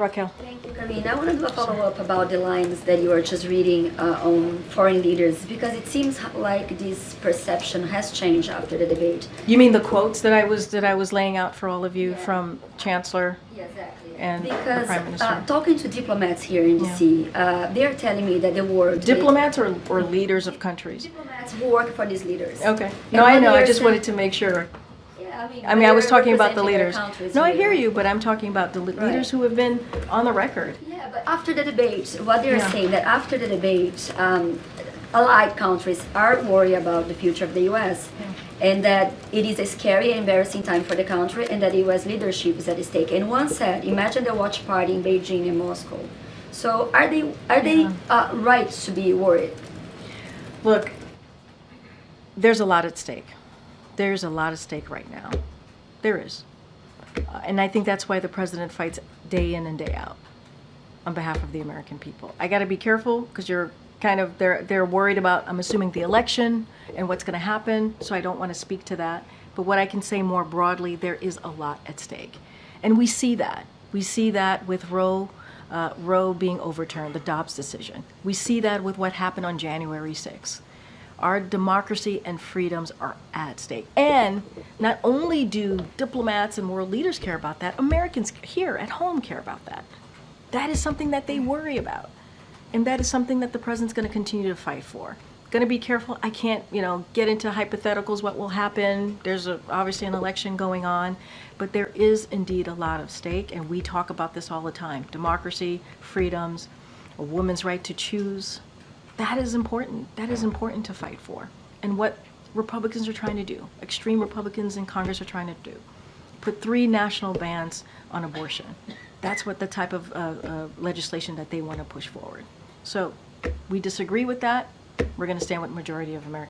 Raquel. Thank you, Karine. I want to do a follow-up about the lines that you were just reading on foreign leaders, because it seems like this perception has changed after the debate. You mean the quotes that I was laying out for all of you Yeah. from Chancellor? Yeah, exactly. And the because Prime Minister. talking to diplomats here in DC, they are telling me that the word Diplomats or leaders of countries? diplomats work for these leaders. Okay. And No, I what know. they I are just saying- wanted to make sure. Yeah, I mean, I was they're talking about the representing their leaders. countries No, I here. hear you, but I'm talking about the leaders who have been on the record. Yeah, but after the debate, what they're Yeah. saying that after the debate, allied countries are worried about the future of the U.S. and that it is a scary and embarrassing time for the country, and that the U.S. leadership is at stake. And one said, "Imagine the watch party in Beijing and Moscow." So are they right to be worried? Look, there's a lot at stake. There's a lot at stake right now. There is. And I think that's why the president fights day in and day out on behalf of the American people. I got to be careful because you're kind of, they're worried about, I'm assuming, the election and what's going to happen. So I don't want to speak to that. But what I can say more broadly, there is a lot at stake. And we see that. We see that with Roe being overturned, the Dobbs decision. We see that with what happened on January 6th. Our democracy and freedoms are at stake. And not only do diplomats and world leaders care about that, Americans here at home care about that. That is something that they worry about. And that is something that the president's going to continue to fight for. Going to be careful. I can't, get into hypotheticals, what will happen. There's obviously an election going on. But there is indeed a lot at stake, and we talk about this all the time. Democracy, freedoms, a woman's right to choose. That is important. That is important to fight for. And what Republicans are trying to do, extreme Republicans in Congress are trying to do, put 3 national bans on abortion. That's what the type of legislation that they want to push forward. So we disagree with that. We're going to stand with the majority of Americans.